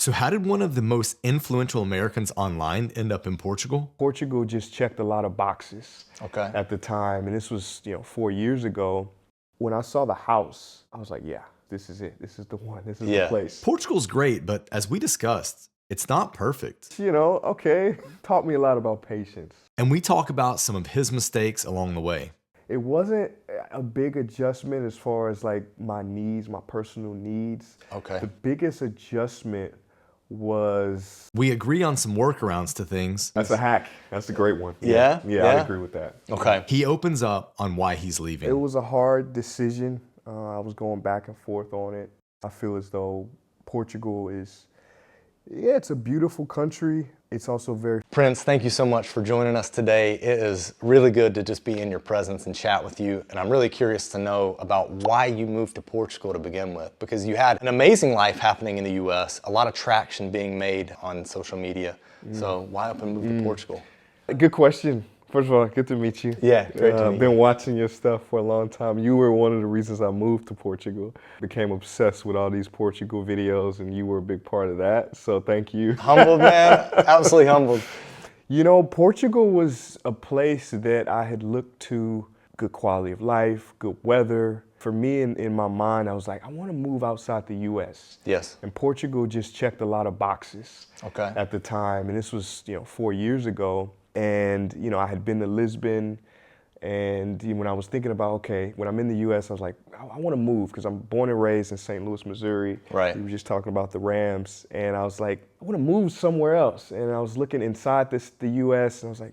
So how did one of the most influential Americans online end up in Portugal? Portugal just checked a lot of boxes Okay. at the time. And this was, 4 years ago. When I saw the house, I was like, yeah, this is it. This is the one. This is the place. Portugal's great, but as we discussed, it's not perfect. Okay, taught me a lot about patience. And we talk about some of his mistakes along the way. It wasn't a big adjustment as far as like my needs, my personal needs. Okay. The biggest adjustment was... We agree on some workarounds to things. That's a hack. That's a great one. Yeah? Yeah, I agree with that. Okay. He opens up on why he's leaving. It was a hard decision. I was going back and forth on it. I feel as though Portugal is, it's a beautiful country. It's also very... Prince, thank you so much for joining us today. It is really good to just be in your presence and chat with you. And I'm really curious to know about why you moved to Portugal to begin with, because you had an amazing life happening in the US, a lot of traction being made on social media. So why up and move to Portugal? Good question. First of all, good to meet you. Yeah, great to meet I've been watching your stuff for a long time. You were one of the reasons I moved to Portugal. Became obsessed with all these Portugal videos, and you were a big part of that. So thank you. Humbled, man. Absolutely humbled. Portugal was a place that I had looked to. Good quality of life, good weather. For me, in my mind, I was like, I want to move outside the U.S. Yes. And Portugal just checked a lot of boxes Okay. at the time. And this was, 4 years ago. And, I had been to Lisbon, and when I was thinking about, okay, when I'm in the U.S., I was like, I want to move because I'm born and raised in St. Louis, Missouri. Right. We were just talking about the Rams, and I was like, I want to move somewhere else. And I was looking inside the U.S., and I was like,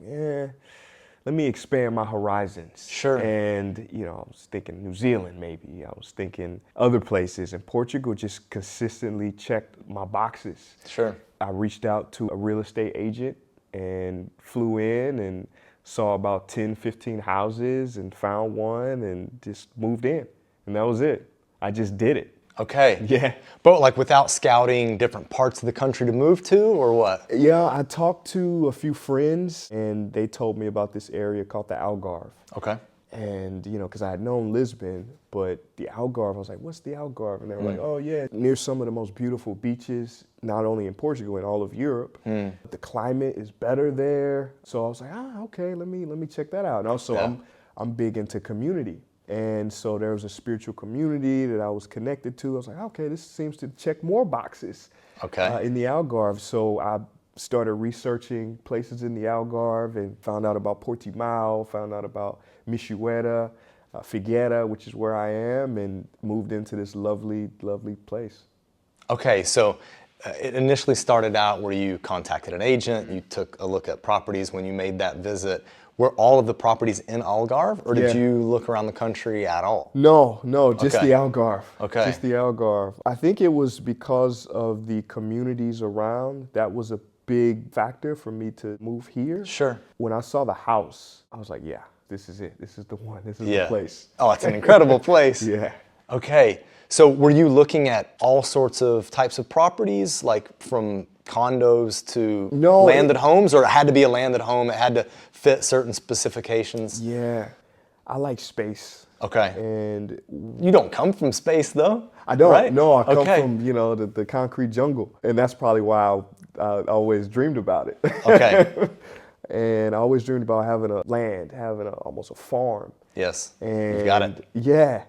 let me expand my horizons. Sure. And, I was thinking New Zealand maybe. I was thinking other places, and Portugal just consistently checked my boxes. Sure. I reached out to a real estate agent and flew in and saw about 10, 15 houses and found one and just moved in. And that was it. I just did it. Okay. Yeah. But like without scouting different parts of the country to move to, or what? Yeah, I talked to a few friends, and they told me about this area called the Algarve. Okay. And, because I had known Lisbon, but the Algarve, I was like, what's the Algarve? And they were like, oh, yeah, near some of the most beautiful beaches, not only in Portugal, in all of Europe. The climate is better there. So I was like, okay, let me check that out. And also, I'm big into community. And so there was a spiritual community that I was connected to. I was like, okay, this seems to check more boxes in the Algarve. So I started researching places in the Algarve and found out about Portimao, found out about Michoera, Figueira, which is where I am, and moved into this lovely, lovely place. Okay, so it initially started out where you contacted an agent, you took a look at properties when you made that visit. Were all of the properties in Algarve, or did you look around the country at all? No, just the Algarve. Okay. Just the Algarve. I think it was because of the communities around. That was a big factor for me to move here. Sure. When I saw the house, I was like, yeah, this is it. This is the one. This is the place. Oh, it's an incredible place. Yeah. Okay, so were you looking at all sorts of types of properties, like from condos to landed homes, or it had to be a landed home, it had to fit certain specifications? Yeah, I like space. Okay. And you don't come from space though? I don't. Right? No, I come from, the concrete jungle. And that's probably why I always dreamed about it. Okay. And I always dreamed about having a land, having almost a farm. Yes, And you've got it. Yeah.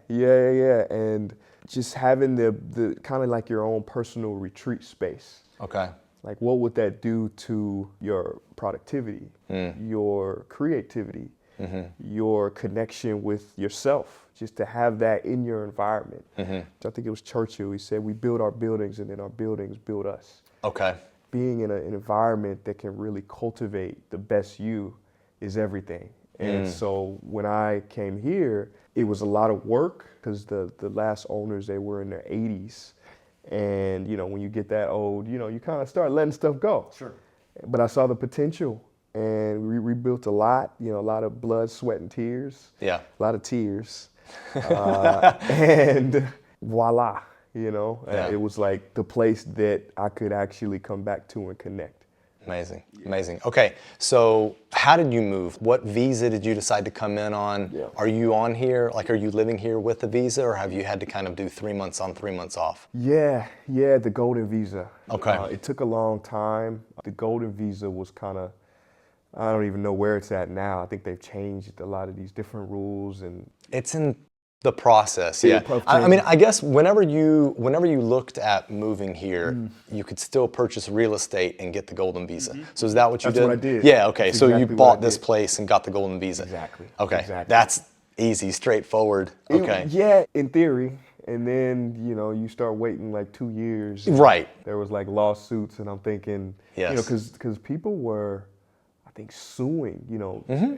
And just having the kind of like your own personal retreat space. Okay. Like, what would that do to your productivity, your creativity, your connection with yourself? Just to have that in your environment. I think it was Churchill. He said, we build our buildings and then our buildings build us. Okay. Being in an environment that can really cultivate the best you is everything. And so when I came here, it was a lot of work because the last owners, they were in their 80s. And, when you get that old, you kind of start letting stuff go. Sure. But I saw the potential, and we rebuilt a lot, a lot of blood, sweat, and tears. Yeah. A lot of tears. And voila, it was like the place that I could actually come back to and connect Amazing, amazing. Okay, so how did you move? What visa did you decide to come in on? Yeah. Are you on here, like are you living here with a visa, or have you had to kind of do 3 months on, 3 months off? Yeah, the golden visa. Okay. It took a long time. The golden visa was kind of, I don't even know where it's at now. I think they've changed a lot of these different rules and It's in the process, Yeah, yeah. I mean, I guess whenever you looked at moving here, you could still purchase real estate and get the golden visa. So is that what you That's did? what I did. Yeah, okay. That's So exactly you what bought I this did. place and got the golden visa. Exactly. Okay. Exactly. That's easy, straightforward. Okay. Yeah, in theory. And then, you start waiting like 2 years. and Right. There was like lawsuits and I'm thinking, Yes. because people were, I think, suing,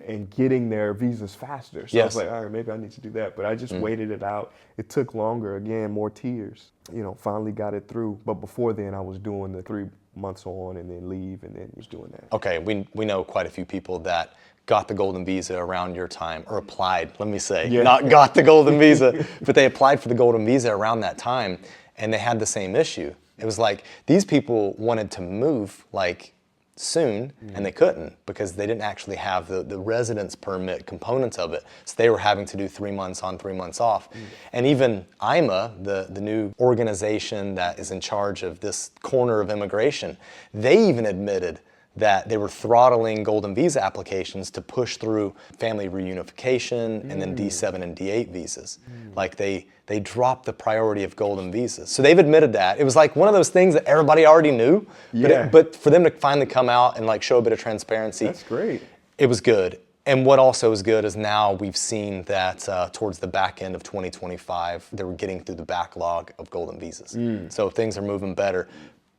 and getting their visas faster. So I Yes. was like, all right, maybe I need to do that. But I just waited it out. It took longer, again, more tears. Finally got it through. But before then, I was doing the 3 months on and then leave and then was doing that. Okay, we know quite a few people that got the golden visa around your time, or applied, let me say, Yeah. not got the golden visa, but they applied for the golden visa around that time, and they had the same issue. It was like, these people wanted to move like soon, and they couldn't because they didn't actually have the residence permit components of it. So they were having to do 3 months on, 3 months off. And even IMA, the new organization that is in charge of this corner of immigration, they even admitted that they were throttling golden visa applications to push through family reunification and then D7 and D8 visas. Like they dropped the priority of golden visas. So they've admitted that. It was like one of those things that everybody already knew, Yeah. but for them to finally come out and like show a bit of transparency, That's great. it was good. And what also is good is now we've seen that towards the back end of 2025, they were getting through the backlog of golden visas. So things are moving better.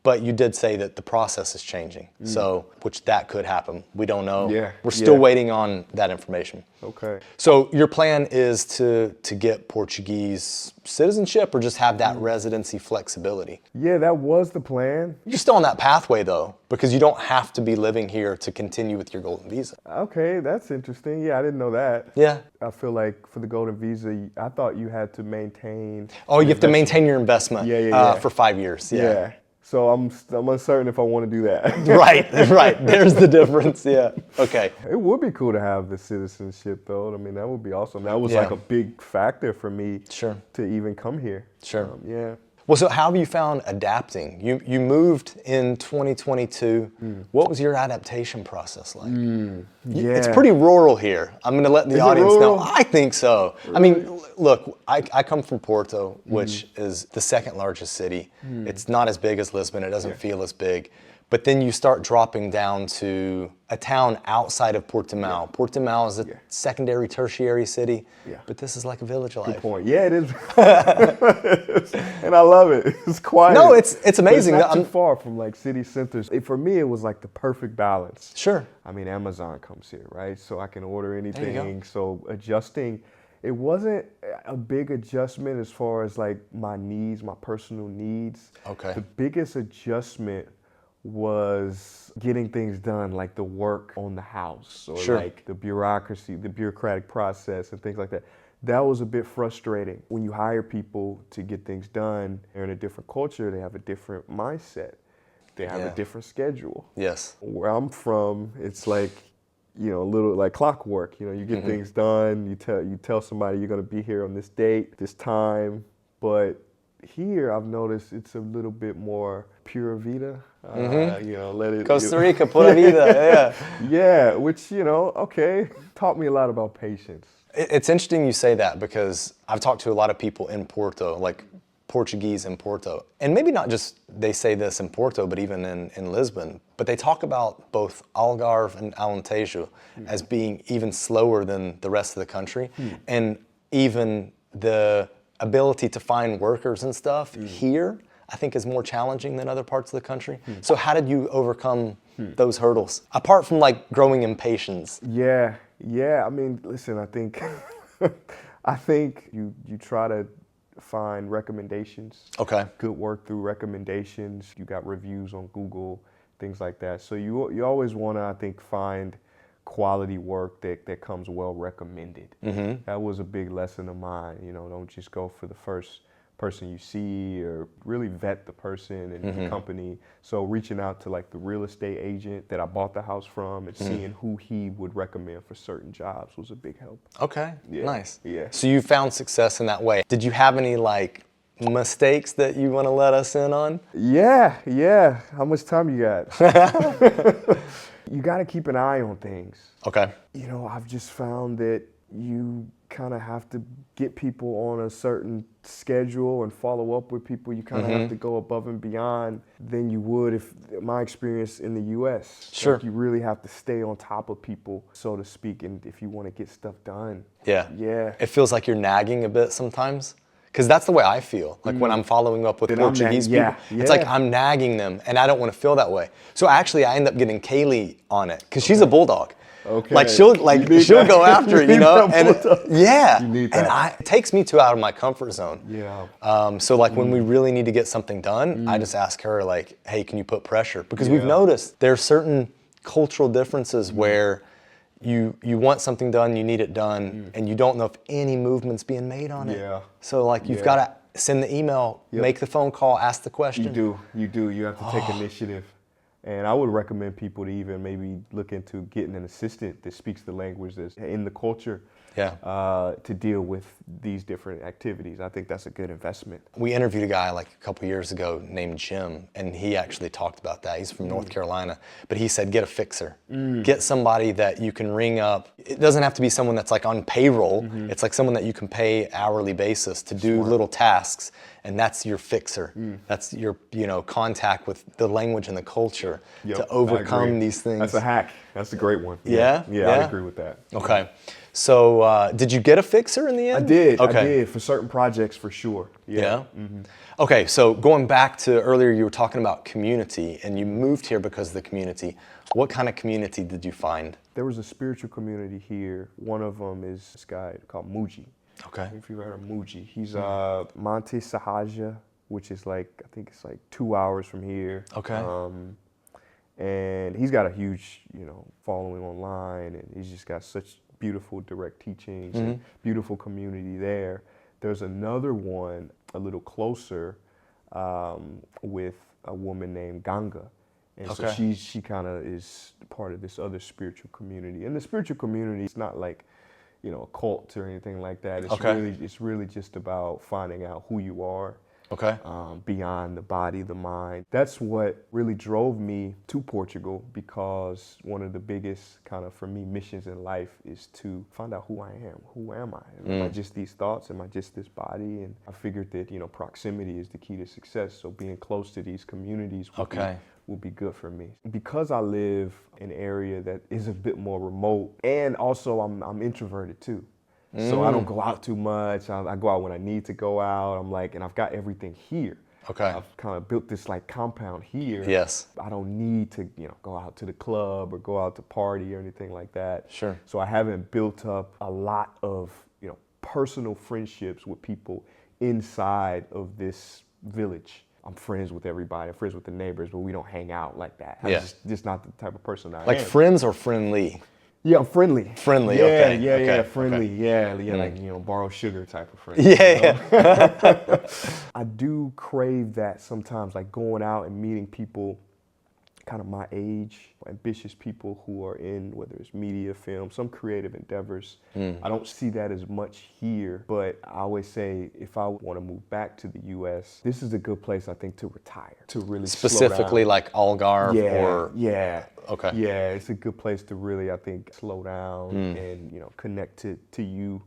But you did say that the process is changing, so which that could happen. We don't know. Yeah, We're still yeah. waiting on that information. Okay. So your plan is to get Portuguese citizenship, or just have that residency flexibility? Yeah, that was the plan. You're still on that pathway though, because you don't have to be living here to continue with your golden visa. Okay, that's interesting. Yeah, I didn't know that. Yeah. I feel like for the golden visa, I thought you had to maintain. Oh, you have to maintain your investment Yeah. for 5 years. Yeah. So I'm uncertain if I want to do that. Right. There's the difference. Yeah. Okay. It would be cool to have the citizenship, though. I mean, that would be awesome. That was Yeah. like a big factor for me. Sure. To even come here. Sure. Yeah. Well, so how have you found adapting? You moved in 2022. What was your adaptation process like? Yeah. It's pretty rural here. I'm going to let the Is it audience know. rural? I think so. I mean, look, I come from Porto, which is the second largest city. It's not as big as Lisbon. It doesn't feel as big. But then you start dropping down to a town outside of Portimao. Portimao is a secondary, tertiary city, but this is like a village life. Good point. Yeah, it is. And I love it. It's quiet. No, it's But amazing. It's not I'm- too far from like city centers. For me, it was like the perfect balance. Sure. I mean, Amazon comes here, right? So I can order you go. anything. So adjusting, it wasn't a big adjustment as far as like my needs, my personal needs. Okay. The biggest adjustment was getting things done, like the work on the house, or Sure. like the bureaucracy, the bureaucratic process and things like that. That was a bit frustrating. When you hire people to get things done, they're in a different culture, they have a different mindset. They have Yeah. a different schedule. Yes. Where I'm from, it's like, a little like clockwork. You get things done. You tell somebody you're going to be here on this date, this time. But here, I've noticed it's a little bit more pura vida. Let it. Costa Rica, pura vida. Yeah. Yeah, which okay, taught me a lot about patience. It's interesting you say that, because I've talked to a lot of people in Porto, like Portuguese in Porto. And maybe not just they say this in Porto, but even in Lisbon. But they talk about both Algarve and Alentejo as being even slower than the rest of the country. And even the ability to find workers and stuff here, I think, is more challenging than other parts of the country. So how did you overcome those hurdles? Apart from like growing impatience. Yeah. I mean, listen, I think you try to find recommendations. Okay. Good work through recommendations. You got reviews on Google, things like that. So you always want to, I think, find quality work that comes well recommended. That was a big lesson of mine. Don't just go for the first person you see, or really vet the person and the company. So reaching out to like the real estate agent that I bought the house from and seeing who he would recommend for certain jobs was a big help. Okay, Yeah. nice. Yeah. So you found success in that way. Did you have any like mistakes that you want to let us in on? Yeah. How much time you got? You got to keep an eye on things. Okay. You know, I've just found that you kind of have to get people on a certain schedule and follow up with people. You kind of have to go above and beyond than you would if my experience in the US. Sure. Like, you really have to stay on top of people, so to speak, and if you want to get stuff done. Yeah. Yeah. It feels like you're nagging a bit sometimes. Because that's the way I feel. Like when I'm following up with Then I'm Portuguese nagging- people, yeah, it's like yeah. I'm nagging them, and I don't want to feel that way. So actually, I end up getting Kalie on it because she's a bulldog. Okay. Like she'll that. go after it, You you need know. that And bulldog. yeah, You need and that. it takes me too out of my comfort zone. Yeah. So like when we really need to get something done, I just ask her like, "Hey, can you put pressure?" Because we've Yeah. noticed there are certain cultural differences where you want something done, you need it done, and you don't know if any movement's being made on it. Yeah. So like you've Yeah. got to send the email, make the phone call, ask the question. You do. You have to take initiative. And I would recommend people to even maybe look into getting an assistant that speaks the language that's in the culture to deal with these different activities. I think that's a good investment. We interviewed a guy like a couple years ago named Jim, and he actually talked about that. He's from North Carolina, but he said get a fixer. Get somebody that you can ring up. It doesn't have to be someone that's like on payroll. It's like someone that you can pay hourly basis to do little tasks, and that's your fixer. That's your contact with the language and the culture to overcome these things. That's a hack. That's a great one. Yeah? Yeah, I agree with that. Okay. So did you get a fixer in the end? I did. Okay. I did for certain projects for sure. Yeah. Okay, so going back to earlier, you were talking about community, and you moved here because of the community. What kind of community did you find? There was a spiritual community here. One of them is this guy called Muji. Okay. If you've heard of Muji, he's Monte Sahaja, which is like, I think it's like 2 hours from here. Okay. And he's got a huge, following online, and he's just got such beautiful direct teachings and beautiful community there. There's another one a little closer with a woman named Ganga. And so she kind of is part of this other spiritual community. And the spiritual community is not like, a cult or anything like that. It's really just about finding out who you are. Okay. Beyond the body, the mind. That's what really drove me to Portugal, because one of the biggest kind of, for me, missions in life is to find out who I am. Who am I? Am I just these thoughts? Am I just this body? And I figured that, proximity is the key to success. So being close to these communities will be good for me. Because I live in an area that is a bit more remote, and also I'm introverted too. So I don't go out too much. I go out when I need to go out. and I've got everything here. Okay. I've kind of built this like compound here. Yes. I don't need to, go out to the club or go out to party or anything like that. Sure. So I haven't built up a lot of, personal friendships with people inside of this village. I'm friends with everybody. I'm friends with the neighbors, but we don't hang out like that. I'm just not the type of person I am. Like friends or friendly? Yeah, I'm friendly. Friendly, yeah, okay. Yeah, okay. friendly. Okay. Yeah, like, borrow sugar type of friend. Yeah. I do crave that sometimes, like going out and meeting people kind of my age, ambitious people who are in, whether it's media, film, some creative endeavors. I don't see that as much here, but I always say if I want to move back to the US, this is a good place, I think, to retire, to really Specifically slow down. like Algarve or? Yeah. Okay. Yeah, it's a good place to really, I think, slow down and, connect to you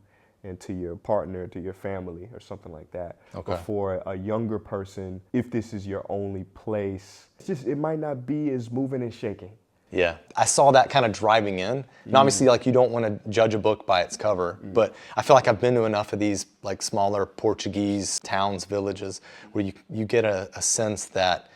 and to your partner, to your family or something like that. Okay. But for a younger person, if this is your only place, it might not be as moving and shaking. Yeah, I saw that kind of driving in. And obviously, like, you don't want to judge a book by its cover, but I feel like I've been to enough of these like smaller Portuguese towns, villages, where you get a sense that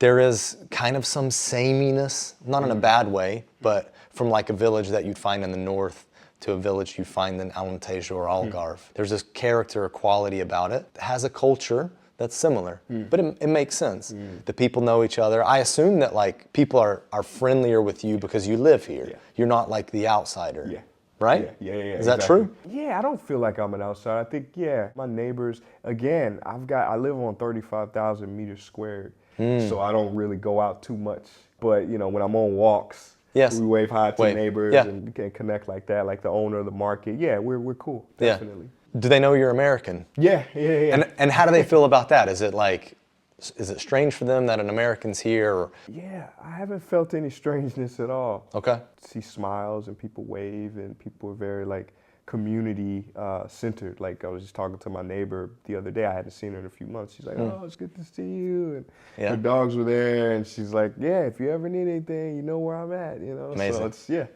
there is kind of some sameness, not in a bad way, but from like a village that you'd find in the north to a village you find in Alentejo or Algarve. There's this character or quality about it. It has a culture that's similar, but it makes sense. The people know each other. I assume that like people are friendlier with you because you live here. Yeah. You're not like the outsider. Yeah. right? Yeah. Is that true? Yeah, I don't feel like I'm an outsider. I think, my neighbors, again, I live on 35,000 meters squared, so I don't really go out too much. But, when I'm on walks, Yes. we wave hi to neighbors Yeah. and can connect like that, like the owner of the market. Yeah, we're cool, definitely. Yeah. Do they know you're American? Yeah. And how do they feel about that? Is it strange for them that an American's here? Or? Yeah, I haven't felt any strangeness at all. Okay. See smiles and people wave and people are very like community centered. Like I was just talking to my neighbor the other day. I hadn't seen her in a few months. She's like, "Oh, it's good to see you." And her dogs were there, and she's like, "Yeah, if you ever need anything, you know where I'm at." Amazing. So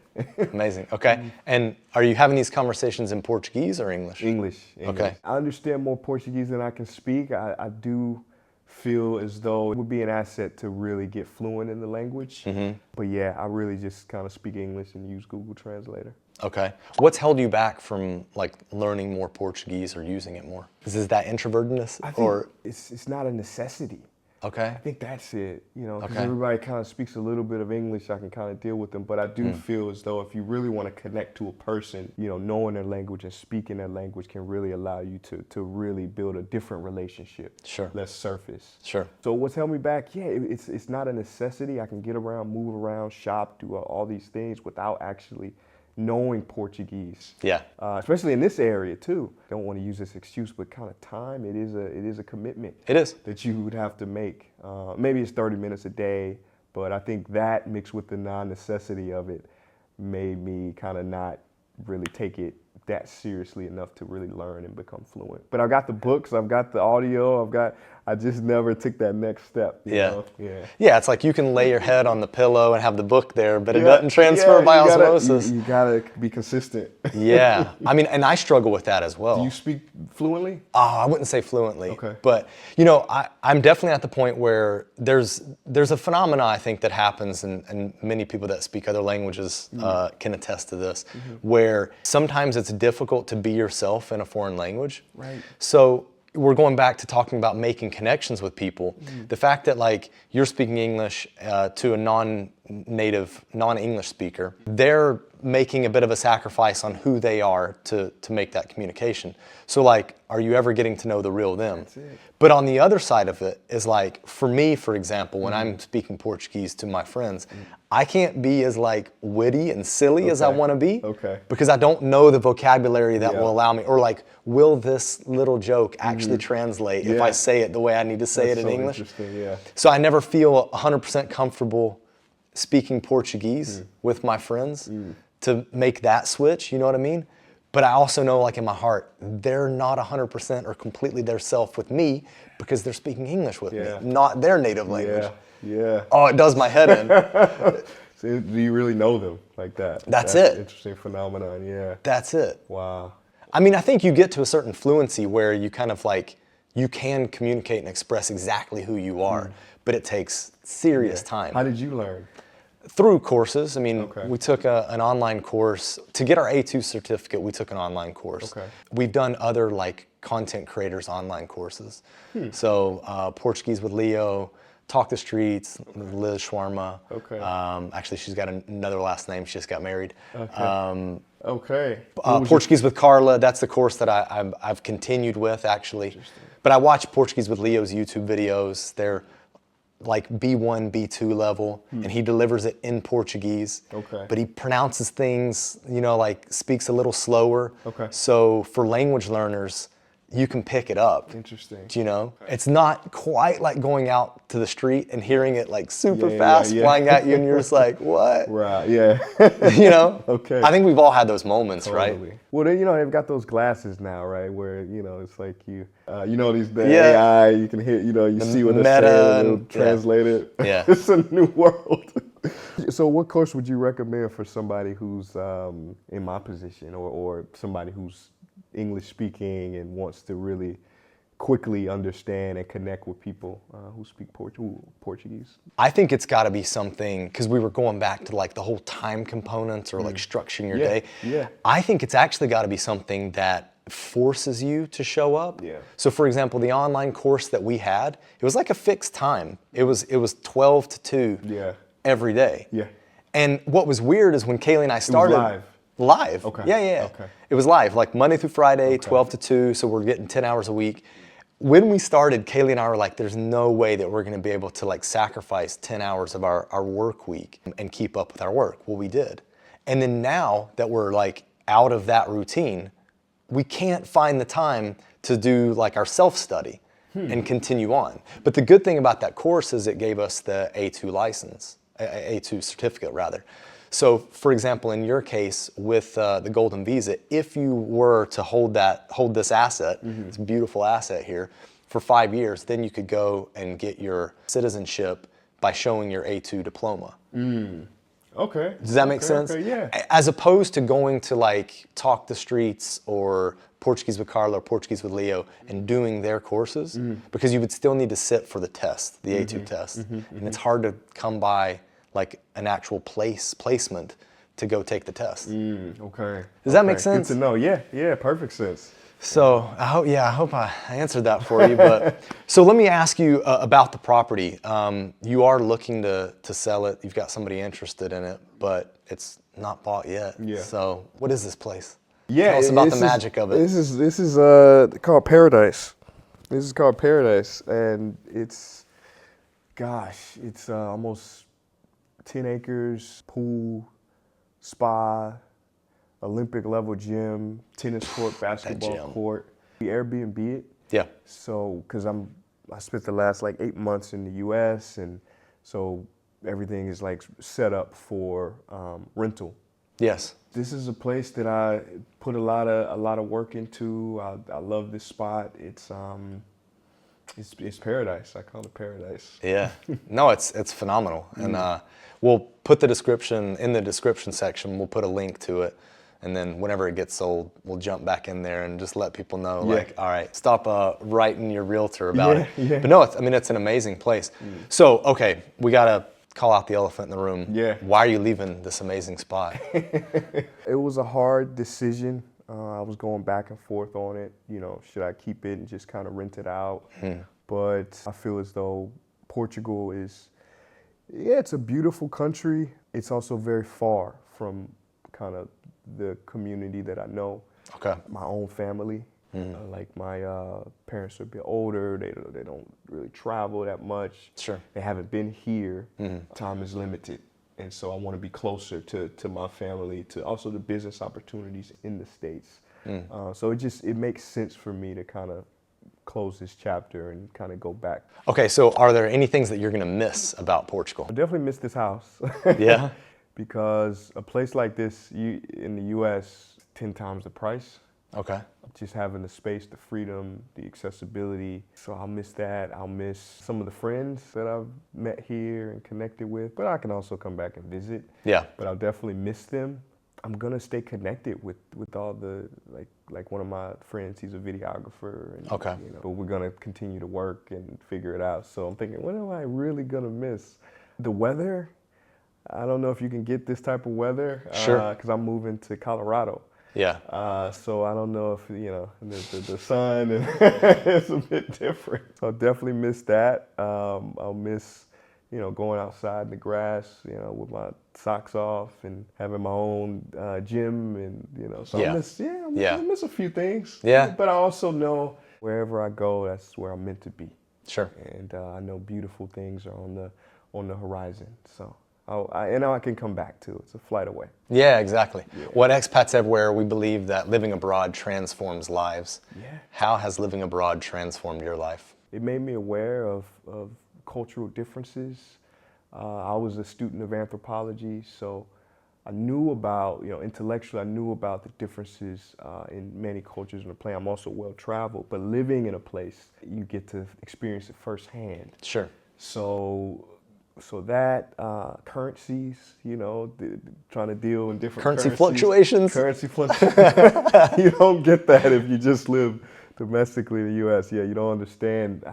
Amazing. Okay. And are you having these conversations in Portuguese or English? English. Okay. I understand more Portuguese than I can speak. I do feel as though it would be an asset to really get fluent in the language. But yeah, I really just kind of speak English and use Google Translator. Okay. What's held you back from like learning more Portuguese or using it more? Is that introvertedness? I think it's not a necessity. Okay. I think that's it, because Okay. everybody kind of speaks a little bit of English. I can kind of deal with them, but I do feel as though if you really want to connect to a person, knowing their language and speaking their language can really allow you to really build a different relationship. Sure. Less surface. Sure. So what's held me back? Yeah, it's not a necessity. I can get around, move around, shop, do all these things without actually knowing Portuguese. Yeah. Especially in this area too. Don't want to use this excuse, but kind of time. It is a commitment. It is. That you would have to make. Maybe it's 30 minutes a day, but I think that mixed with the non-necessity of it made me kind of not really take it that seriously enough to really learn and become fluent. But I've got the books, I've got the audio, I just never took that next step. You know? Yeah, it's like you can lay your head on the pillow and have the book there, but it doesn't transfer by osmosis. You gotta be consistent. Yeah, I mean, and I struggle with that as well. Do you speak fluently? I wouldn't say fluently, okay. But I'm definitely at the point where there's a phenomena I think that happens, and many people that speak other languages can attest to this, where sometimes it's difficult to be yourself in a foreign language. Right. So we're going back to talking about making connections with people. The fact that like you're speaking English to a non-native, non-English speaker, they're making a bit of a sacrifice on who they are to make that communication. So like, are you ever getting to know the real them? That's it. But on the other side of it is like, for me, for example, when I'm speaking Portuguese to my friends, I can't be as like witty and silly as I want to be, because I don't know the vocabulary that will allow me, or like, will this little joke actually translate if I say it the way I need to say it in English? Interesting, yeah. So I never feel 100% comfortable speaking Portuguese with my friends to make that switch, you know what I mean? But I also know, like in my heart, they're not 100% or completely their self with me because they're speaking English with me, not their native language. Yeah. Oh, it does my head in. So do you really know them like that? That's it. An interesting phenomenon, yeah. That's it. Wow. I mean, I think you get to a certain fluency where you kind of like, you can communicate and express exactly who you are, but it takes serious time. How did you learn? Through courses. I mean, we took an online course. To get our A2 certificate, we took an online course. We've done other like content creators online courses. So Portuguese with Leo, Talk the Streets, Liz Shawarma. Actually, she's got another last name. She just got married. Portuguese with Carla, that's the course that I've continued with, actually. But I watch Portuguese with Leo's YouTube videos. They're like B1, B2 level, and he delivers it in Portuguese. But he pronounces things, like speaks a little slower. So for language learners, you can pick it up. Interesting. It's not quite like going out to the street and hearing it like super fast flying at you, and you're just like, what? Right, yeah. I think we've all had those moments, right? Well, they've got those glasses now, right? Where, it's like the AI, you can hear, you see what they're saying, and translate it. Yeah. It's a new world. So what course would you recommend for somebody who's in my position, or somebody who's English speaking and wants to really quickly understand and connect with people who speak Portuguese? I think it's got to be something, because we were going back to like the whole time components or like structuring your day. I think it's actually got to be something that forces you to show up. So for example, the online course that we had, it was like a fixed time. It was 12 to 2 every day. And what was weird is when Kalie and I started, Live. Okay. Yeah. Okay. It was live, like Monday through Friday, 12 to 2, so we're getting 10 hours a week. When we started, Kalie and I were like, there's no way that we're gonna be able to like sacrifice 10 hours of our work week and keep up with our work. Well, we did. And then now that we're like out of that routine, we can't find the time to do like our self-study and continue on. But the good thing about that course is it gave us the A2 license, A2 certificate rather. So for example, in your case with the Golden Visa, if you were to hold this asset, this beautiful asset here, for 5 years, then you could go and get your citizenship by showing your A2 diploma. Okay. Does that make sense? Okay, yeah. As opposed to going to like Talk the Streets or Portuguese with Carla or Portuguese with Leo and doing their courses, because you would still need to sit for the test, the A2 test. And it's hard to come by like an actual placement to go take the test. Okay. Does that make sense? Good to know. Yeah, perfect sense. So I hope I answered that for you. But so let me ask you about the property. You are looking to sell it. You've got somebody interested in it, but it's not bought yet. Yeah. So what is this place? Yeah, Tell us about the magic of it. This is called Paradise. This is called Paradise, and it's almost 10 acres, pool, spa, Olympic level gym, tennis court, basketball court. We Airbnb it. Yeah. So, because I spent the last like 8 months in the U.S. and so everything is like set up for rental. Yes. This is a place that I put a lot of work into. I love this spot. It's paradise. I call it paradise. Yeah. No, it's phenomenal. And we'll put the description in the description section. We'll put a link to it. And then whenever it gets sold, we'll jump back in there and just let people know, like, all right, stop writing your realtor about it. Yeah. But no, it's an amazing place. So, okay, we got to call out the elephant in the room. Yeah. Why are you leaving this amazing spot? It was a hard decision. I was going back and forth on it. You know, should I keep it and just kind of rent it out? But I feel as though Portugal it's a beautiful country. It's also very far from kind of the community that I know. Okay. My own family. Like my parents are a bit older. They don't really travel that much. Sure. They haven't been here. Time is limited. And so I want to be closer to my family, to also the business opportunities in the States. So it makes sense for me to kind of close this chapter and kind of go back. Okay, so are there any things that you're going to miss about Portugal? I definitely miss this house. Yeah? Because a place like this in the U.S., 10 times the price. Okay. Just having the space, the freedom, the accessibility. So I'll miss that. I'll miss some of the friends that I've met here and connected with. But I can also come back and visit. Yeah. But I'll definitely miss them. I'm gonna stay connected with all the like one of my friends. He's a videographer. And, Okay. you know, but we're gonna continue to work and figure it out. So I'm thinking, what am I really gonna miss? The weather. I don't know if you can get this type of weather. Sure. Because I'm moving to Colorado. Yeah. So I don't know if, the sun is a bit different. So I'll definitely miss that. I'll miss, going outside in the grass, with my socks off and having my own gym and, so Yeah. I miss a few things. Yeah. But I also know wherever I go, that's where I'm meant to be. Sure. And I know beautiful things are on the horizon. So. I can come back too. It's a flight away. Yeah, exactly. Yeah. Well, at Expats Everywhere, we believe that living abroad transforms lives. Yeah. How has living abroad transformed your life? It made me aware of cultural differences. I was a student of anthropology, so I knew about, intellectually, I knew about the differences in many cultures in the planet. I'm also well-traveled, but living in a place, you get to experience it firsthand. Sure. So that currencies, trying to deal in different currency fluctuations. You don't get that if you just live domestically in the U.S. Yeah, you don't understand,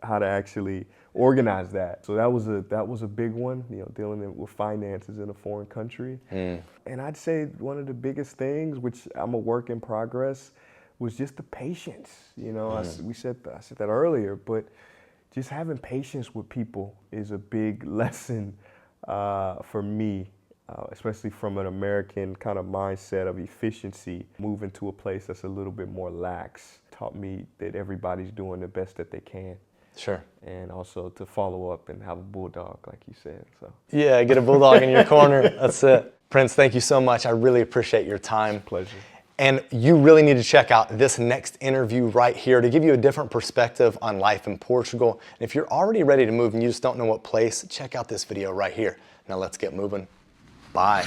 how to actually organize that. So that was a big one, dealing with finances in a foreign country. And I'd say one of the biggest things, which I'm a work in progress, was just the patience. I said that earlier, but just having patience with people is a big lesson for me especially from an American kind of mindset of efficiency. Moving to a place that's a little bit more lax taught me that everybody's doing the best that they can. Sure. And also to follow up and have a bulldog, like you said. So Yeah, get a bulldog in your corner. That's it. Prince, thank you so much. I really appreciate your time. Pleasure. And you really need to check out this next interview right here to give you a different perspective on life in Portugal. And if you're already ready to move and you just don't know what place, check out this video right here. Now let's get moving. Bye.